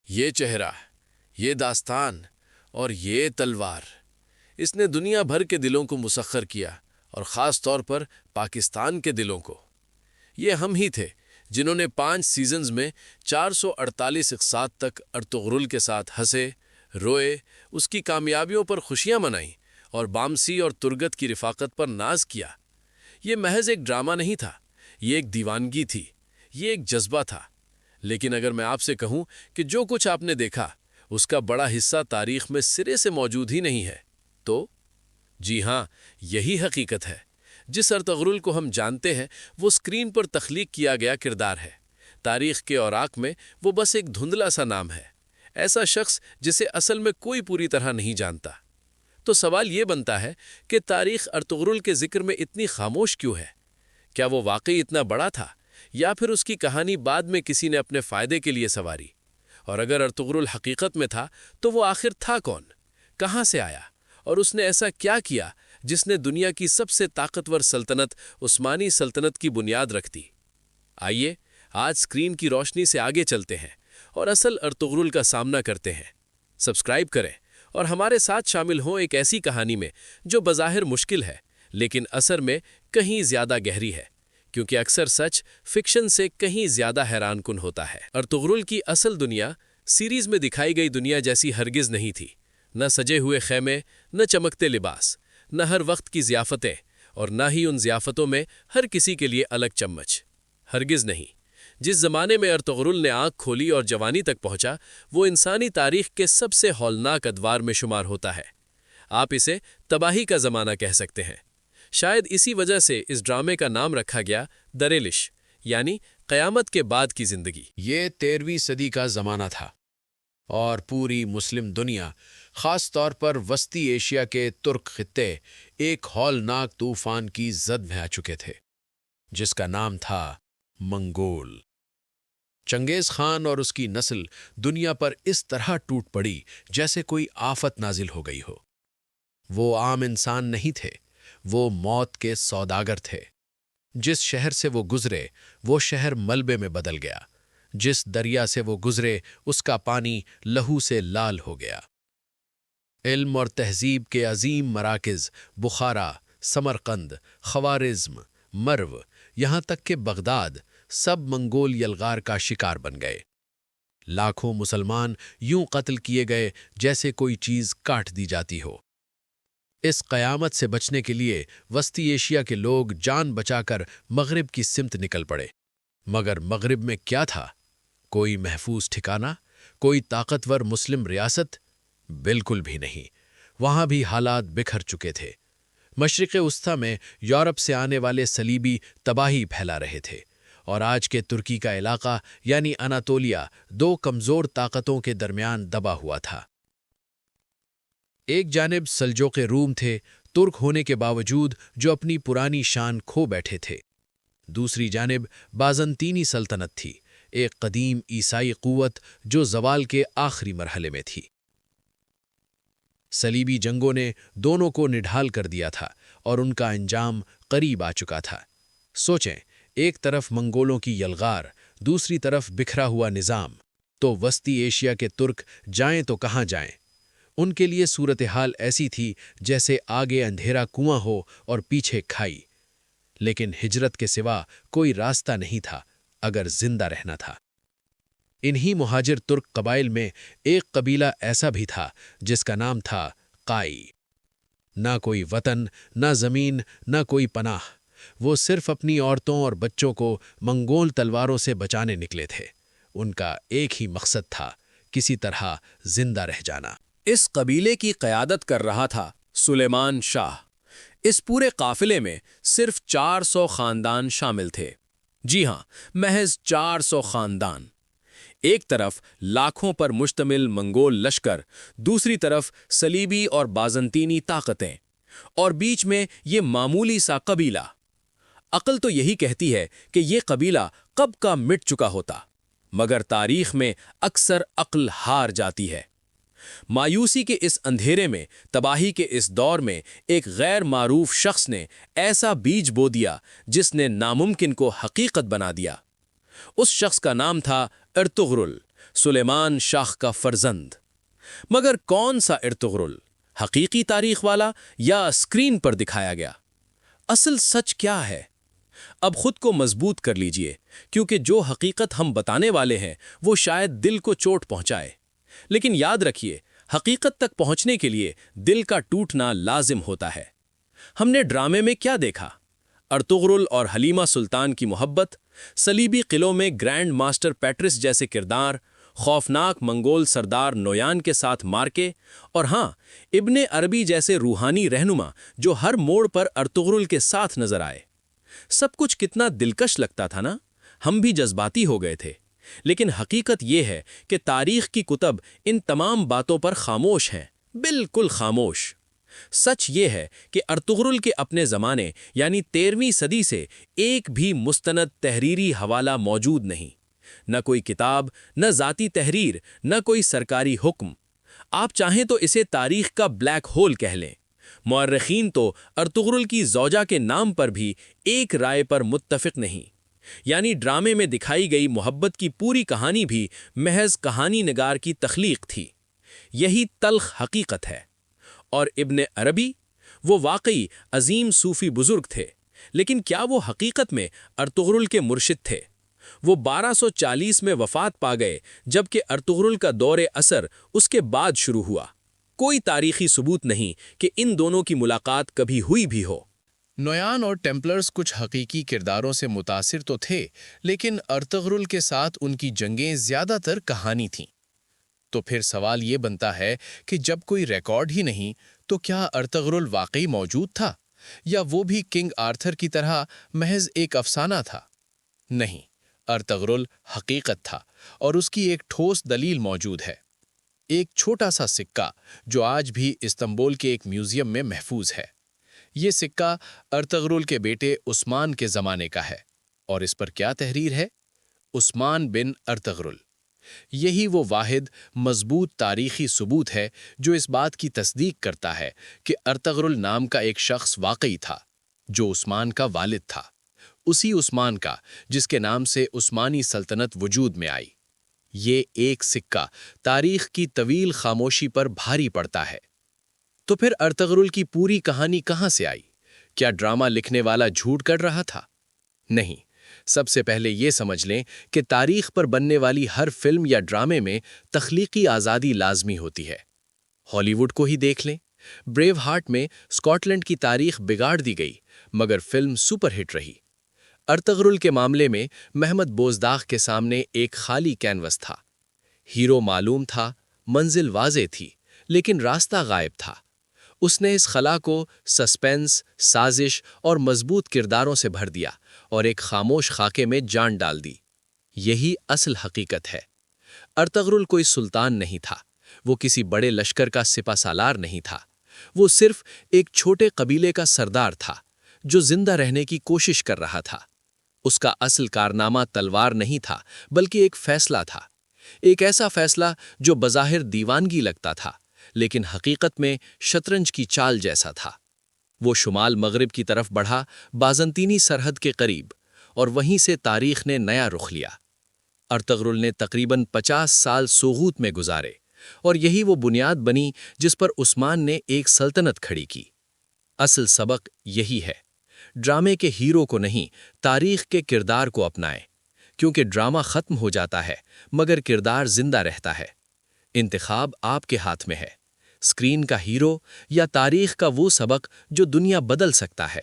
یہ چہرہ، یہ داستان اور یہ تلوار، اس نے دنیا بھر کے دلوں کو مسخر کیا، اور خاص طور پر پاکستان کے دلوں کو۔ یہ ہم ہی تھے جنہوں نے 5 سیزنز میں 448 اقساط تک ارطغرل کے ساتھ ہنسے، روئے، اس کی کامیابیوں پر خوشیاں منائیں اور بامسی اور ترگت کی رفاقت پر ناز کیا۔ یہ محض ایک ڈرامہ نہیں تھا، یہ ایک دیوانگی تھی، یہ ایک جذبہ تھا۔ لیکن اگر میں آپ سے کہوں کہ جو کچھ آپ نے دیکھا اس کا بڑا حصہ تاریخ میں سرے سے موجود ہی نہیں ہے، تو جی ہاں، یہی حقیقت ہے۔ جس ارطغرل کو ہم جانتے ہیں وہ اسکرین پر تخلیق کیا گیا کردار ہے۔ تاریخ کے اوراق میں وہ بس ایک دھندلا سا نام ہے، ایسا شخص جسے اصل میں کوئی پوری طرح نہیں جانتا۔ تو سوال یہ بنتا ہے کہ تاریخ ارطغرل کے ذکر میں اتنی خاموش کیوں ہے؟ کیا وہ واقعی اتنا بڑا تھا، یا پھر اس کی کہانی بعد میں کسی نے اپنے فائدے کے لیے سواری؟ اور اگر ارطغرل حقیقت میں تھا تو وہ آخر تھا کون؟ کہاں سے آیا؟ اور اس نے ایسا کیا کیا جس نے دنیا کی سب سے طاقتور سلطنت عثمانی سلطنت کی بنیاد رکھ دی؟ آئیے آج اسکرین کی روشنی سے آگے چلتے ہیں اور اصل ارطغرل کا سامنا کرتے ہیں۔ سبسکرائب کریں اور ہمارے ساتھ شامل ہوں ایک ایسی کہانی میں جو بظاہر مشکل ہے لیکن اثر میں کہیں زیادہ گہری ہے، کیونکہ اکثر سچ فکشن سے کہیں زیادہ حیران کن ہوتا ہے۔ ارطغرل کی اصل دنیا سیریز میں دکھائی گئی دنیا جیسی ہرگز نہیں تھی، نہ سجے ہوئے خیمے، نہ چمکتے لباس، نہ ہر وقت کی ضیافتیں، اور نہ ہی ان ضیافتوں میں ہر کسی کے لیے الگ چمچ۔ ہرگز نہیں۔ جس زمانے میں ارطغرل نے آنکھ کھولی اور جوانی تک پہنچا، وہ انسانی تاریخ کے سب سے ہولناک ادوار میں شمار ہوتا ہے۔ آپ اسے تباہی کا زمانہ کہہ سکتے ہیں۔ شاید اسی وجہ سے اس ڈرامے کا نام رکھا گیا دریلش، یعنی قیامت کے بعد کی زندگی۔ یہ 13ویں صدی کا زمانہ تھا، اور پوری مسلم دنیا، خاص طور پر وسطی ایشیا کے ترک خطے، ایک ہولناک طوفان کی زد میں آ چکے تھے، جس کا نام تھا منگول۔ چنگیز خان اور اس کی نسل دنیا پر اس طرح ٹوٹ پڑی جیسے کوئی آفت نازل ہو گئی ہو۔ وہ عام انسان نہیں تھے، وہ موت کے سوداگر تھے۔ جس شہر سے وہ گزرے وہ شہر ملبے میں بدل گیا، جس دریا سے وہ گزرے اس کا پانی لہو سے لال ہو گیا۔ علم اور تہذیب کے عظیم مراکز بخارا، سمرقند، خوارزم، مرو، یہاں تک کہ بغداد، سب منگول یلغار کا شکار بن گئے۔ لاکھوں مسلمان یوں قتل کیے گئے جیسے کوئی چیز کاٹ دی جاتی ہو۔ اس قیامت سے بچنے کے لیے وسطی ایشیا کے لوگ جان بچا کر مغرب کی سمت نکل پڑے۔ مگر مغرب میں کیا تھا؟ کوئی محفوظ ٹھکانہ؟ کوئی طاقتور مسلم ریاست؟ بالکل بھی نہیں۔ وہاں بھی حالات بکھر چکے تھے۔ مشرق وسطیٰ میں یورپ سے آنے والے صلیبی تباہی پھیلا رہے تھے، اور آج کے ترکی کا علاقہ یعنی اناتولیا 2 کمزور طاقتوں کے درمیان دبا ہوا تھا۔ ایک جانب سلجوق روم تھے، ترک ہونے کے باوجود جو اپنی پرانی شان کھو بیٹھے تھے۔ دوسری جانب بازنطینی سلطنت تھی، ایک قدیم عیسائی قوت جو زوال کے آخری مرحلے میں تھی۔ صلیبی جنگوں نے دونوں کو نڈھال کر دیا تھا، اور ان کا انجام قریب آ چکا تھا۔ سوچیں، ایک طرف منگولوں کی یلغار، دوسری طرف بکھرا ہوا نظام، تو وسطی ایشیا کے ترک جائیں تو کہاں جائیں؟ ان کے لیے صورتحال ایسی تھی جیسے آگے اندھیرا کنواں ہو اور پیچھے کھائی۔ لیکن ہجرت کے سوا کوئی راستہ نہیں تھا اگر زندہ رہنا تھا۔ انہی مہاجر ترک قبائل میں ایک قبیلہ ایسا بھی تھا جس کا نام تھا قائی۔ نہ کوئی وطن، نہ زمین، نہ کوئی پناہ۔ وہ صرف اپنی عورتوں اور بچوں کو منگول تلواروں سے بچانے نکلے تھے۔ ان کا ایک ہی مقصد تھا، کسی طرح زندہ رہ جانا۔ اس قبیلے کی قیادت کر رہا تھا سلیمان شاہ۔ اس پورے قافلے میں صرف 400 خاندان شامل تھے۔ جی ہاں، محض 400 خاندان۔ ایک طرف لاکھوں پر مشتمل منگول لشکر، دوسری طرف صلیبی اور بازنطینی طاقتیں، اور بیچ میں یہ معمولی سا قبیلہ۔ عقل تو یہی کہتی ہے کہ یہ قبیلہ کب کا مٹ چکا ہوتا، مگر تاریخ میں اکثر عقل ہار جاتی ہے۔ مایوسی کے اس اندھیرے میں، تباہی کے اس دور میں، ایک غیر معروف شخص نے ایسا بیج بو دیا جس نے ناممکن کو حقیقت بنا دیا۔ اس شخص کا نام تھا ارطغرل، سلیمان شاہ کا فرزند۔ مگر کون سا ارطغرل، حقیقی تاریخ والا یا اسکرین پر دکھایا گیا؟ اصل سچ کیا ہے؟ اب خود کو مضبوط کر لیجئے، کیونکہ جو حقیقت ہم بتانے والے ہیں وہ شاید دل کو چوٹ پہنچائے، لیکن یاد رکھیے حقیقت تک پہنچنے کے لیے دل کا ٹوٹنا لازم ہوتا ہے۔ ہم نے ڈرامے میں کیا دیکھا؟ ارطغرل اور حلیمہ سلطان کی محبت، صلیبی قلعوں میں گرینڈ ماسٹر پیٹرس جیسے کردار، خوفناک منگول سردار نویان کے ساتھ مارکے، اور ہاں، ابن عربی جیسے روحانی رہنما جو ہر موڑ پر ارطغرل کے ساتھ نظر آئے۔ سب کچھ کتنا دلکش لگتا تھا نا؟ ہم بھی جذباتی ہو گئے تھے، لیکن حقیقت یہ ہے کہ تاریخ کی کتب ان تمام باتوں پر خاموش ہیں، بالکل خاموش۔ سچ یہ ہے کہ ارطغرل کے اپنے زمانے یعنی 13ویں صدی سے ایک بھی مستند تحریری حوالہ موجود نہیں، نہ کوئی کتاب، نہ ذاتی تحریر، نہ کوئی سرکاری حکم۔ آپ چاہیں تو اسے تاریخ کا بلیک ہول کہہ لیں۔ مورخین تو ارطغرل کی زوجہ کے نام پر بھی ایک رائے پر متفق نہیں، یعنی ڈرامے میں دکھائی گئی محبت کی پوری کہانی بھی محض کہانی نگار کی تخلیق تھی۔ یہی تلخ حقیقت ہے۔ اور ابن عربی، وہ واقعی عظیم صوفی بزرگ تھے، لیکن کیا وہ حقیقت میں ارطغرل کے مرشد تھے؟ وہ 1240 میں وفات پا گئے، جبکہ ارطغرل کا دور اثر اس کے بعد شروع ہوا۔ کوئی تاریخی ثبوت نہیں کہ ان دونوں کی ملاقات کبھی ہوئی بھی ہو۔ نویان اور ٹیمپلرز کچھ حقیقی کرداروں سے متاثر تو تھے، لیکن ارطغرل کے ساتھ ان کی جنگیں زیادہ تر کہانی تھیں۔ تو پھر سوال یہ بنتا ہے کہ جب کوئی ریکارڈ ہی نہیں تو کیا ارطغرل واقعی موجود تھا، یا وہ بھی کنگ آرتھر کی طرح محض ایک افسانہ تھا؟ نہیں، ارطغرل حقیقت تھا، اور اس کی ایک ٹھوس دلیل موجود ہے۔ ایک چھوٹا سا سکہ جو آج بھی استنبول کے ایک میوزیم میں محفوظ ہے۔ یہ سکہ ارطغرل کے بیٹے عثمان کے زمانے کا ہے، اور اس پر کیا تحریر ہے؟ عثمان بن ارطغرل۔ یہی وہ واحد مضبوط تاریخی ثبوت ہے جو اس بات کی تصدیق کرتا ہے کہ ارطغرل نام کا ایک شخص واقعی تھا، جو عثمان کا والد تھا، اسی عثمان کا جس کے نام سے عثمانی سلطنت وجود میں آئی۔ یہ ایک سکہ تاریخ کی طویل خاموشی پر بھاری پڑتا ہے۔ تو پھر ارطغرل کی پوری کہانی کہاں سے آئی؟ کیا ڈرامہ لکھنے والا جھوٹ کر رہا تھا؟ نہیں، سب سے پہلے یہ سمجھ لیں کہ تاریخ پر بننے والی ہر فلم یا ڈرامے میں تخلیقی آزادی لازمی ہوتی ہے۔ ہالی ووڈ کو ہی دیکھ لیں، بریو ہارٹ میں اسکاٹ لینڈ کی تاریخ بگاڑ دی گئی، مگر فلم سپر ہٹ رہی۔ ارطغرل کے معاملے میں محمد بوزداغ کے سامنے ایک خالی کینوس تھا۔ ہیرو معلوم تھا، منزل واضح تھی، لیکن راستہ غائب تھا۔ اس نے اس خلا کو سسپنس، سازش اور مضبوط کرداروں سے بھر دیا اور ایک خاموش خاکے میں جان ڈال دی۔ یہی اصل حقیقت ہے۔ ارطغرل کوئی سلطان نہیں تھا، وہ کسی بڑے لشکر کا سپہ سالار نہیں تھا، وہ صرف ایک چھوٹے قبیلے کا سردار تھا جو زندہ رہنے کی کوشش کر رہا تھا۔ اس کا اصل کارنامہ تلوار نہیں تھا، بلکہ ایک فیصلہ تھا، ایک ایسا فیصلہ جو بظاہر دیوانگی لگتا تھا، لیکن حقیقت میں شطرنج کی چال جیسا تھا۔ وہ شمال مغرب کی طرف بڑھا، بازنطینی سرحد کے قریب، اور وہیں سے تاریخ نے نیا رخ لیا۔ ارطغرل نے تقریباً 50 سال سوغوت میں گزارے، اور یہی وہ بنیاد بنی جس پر عثمان نے ایک سلطنت کھڑی کی۔ اصل سبق یہی ہے، ڈرامے کے ہیرو کو نہیں، تاریخ کے کردار کو اپنائیں، کیونکہ ڈرامہ ختم ہو جاتا ہے مگر کردار زندہ رہتا ہے۔ انتخاب آپ کے ہاتھ میں ہے، اسکرین کا ہیرو یا تاریخ کا وہ سبق جو دنیا بدل سکتا ہے۔